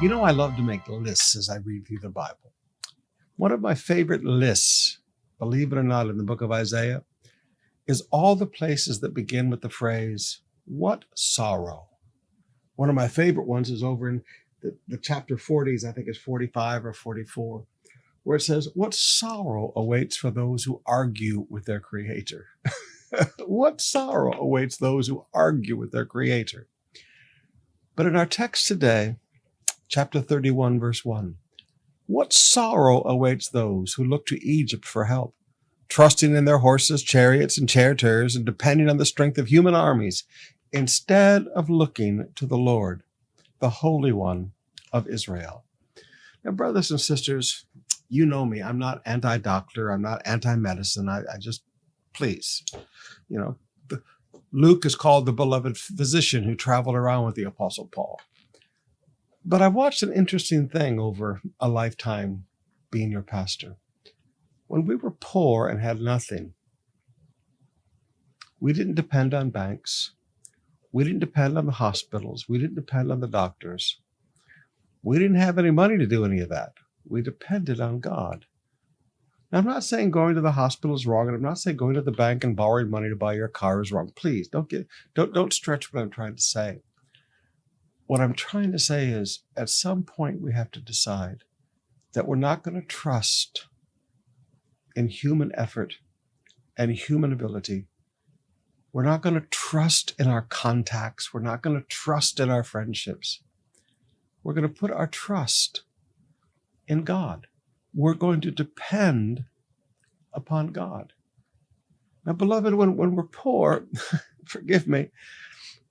You know, I love to make lists as I read through the Bible. One of my favorite lists, believe it or not, in the book of Isaiah, is all the places that begin with the phrase, "What sorrow." One of my favorite ones is over in the chapter 40s, I think it's 45 or 44, where it says, "What sorrow awaits for those who argue with their Creator." What sorrow awaits those who argue with their Creator. But in our text today, chapter 31, verse 1, what sorrow awaits those who look to Egypt for help, trusting in their horses, chariots, and charioteers, and depending on the strength of human armies, instead of looking to the Lord, the Holy One of Israel. Now, brothers and sisters, you know me. I'm not anti-doctor. I'm not anti-medicine. I just, please, you know, Luke is called the beloved physician who traveled around with the Apostle Paul. But I watched an interesting thing over a lifetime being your pastor. When we were poor and had nothing, we didn't depend on banks. We didn't depend on the hospitals. We didn't depend on the doctors. We didn't have any money to do any of that. We depended on God. Now, I'm not saying going to the hospital is wrong, and I'm not saying going to the bank and borrowing money to buy your car is wrong. Please don't stretch what I'm trying to say. What I'm trying to say is, at some point, we have to decide that we're not going to trust in human effort and human ability. We're not going to trust in our contacts. We're not going to trust in our friendships. We're going to put our trust in God. We're going to depend upon God. Now, beloved, when we're poor, forgive me,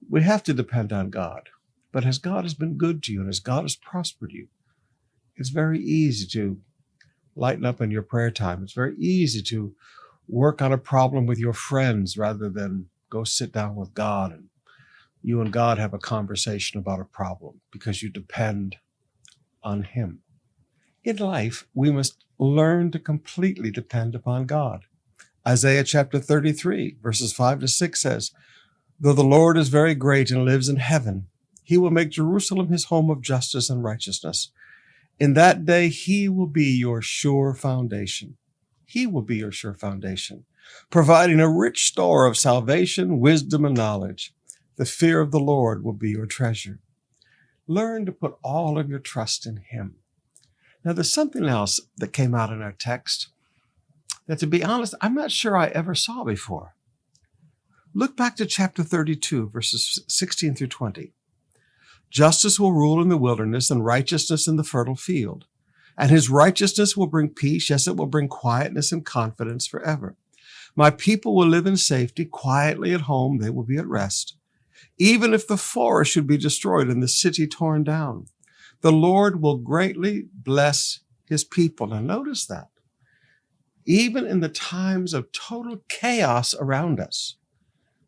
we have to depend on God. But as God has been good to you and as God has prospered you, it's very easy to lighten up in your prayer time. It's very easy to work on a problem with your friends rather than go sit down with God and you and God have a conversation about a problem because you depend on Him. In life, we must learn to completely depend upon God. Isaiah chapter 33, verses 5 to 6 says, "Though the Lord is very great and lives in heaven, He will make Jerusalem His home of justice and righteousness. In that day, He will be your sure foundation." He will be your sure foundation, providing a rich store of salvation, wisdom, and knowledge. The fear of the Lord will be your treasure. Learn to put all of your trust in Him. Now, there's something else that came out in our text that, to be honest, I'm not sure I ever saw before. Look back to chapter 32, verses 16 through 20. "Justice will rule in the wilderness and righteousness in the fertile field. And His righteousness will bring peace. Yes, it will bring quietness and confidence forever. My people will live in safety, quietly at home. They will be at rest. Even if the forest should be destroyed and the city torn down, the Lord will greatly bless His people." Now notice that. Even in the times of total chaos around us,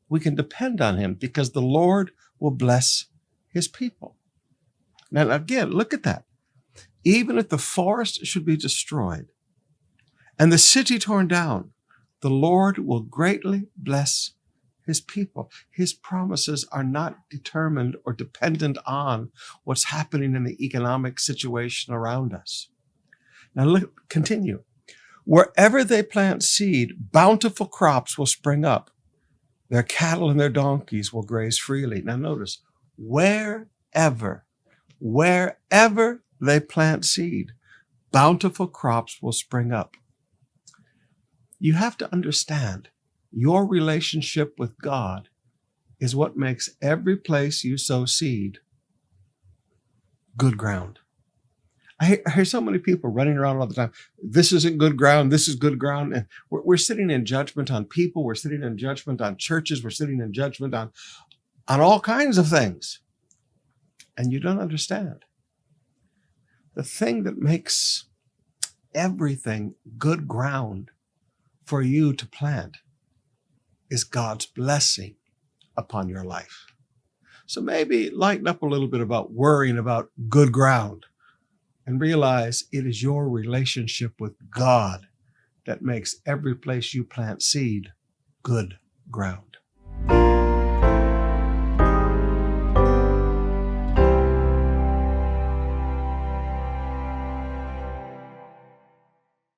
we can depend on Him because the Lord will bless His people. Now again, look at that. Even if the forest should be destroyed and the city torn down, the Lord will greatly bless His people. His promises are not determined or dependent on what's happening in the economic situation around us. Now look, continue. "Wherever they plant seed, bountiful crops will spring up. Their cattle and their donkeys will graze freely." Now notice, wherever they plant seed, bountiful crops will spring up. You have to understand, your relationship with God is what makes every place you sow seed good ground. I hear so many people running around all the time. This isn't good ground. This is good ground. And we're sitting in judgment on people. We're sitting in judgment on churches. We're sitting in judgment on all kinds of things. And you don't understand. The thing that makes everything good ground for you to plant is God's blessing upon your life. So maybe lighten up a little bit about worrying about good ground and realize it is your relationship with God that makes every place you plant seed good ground.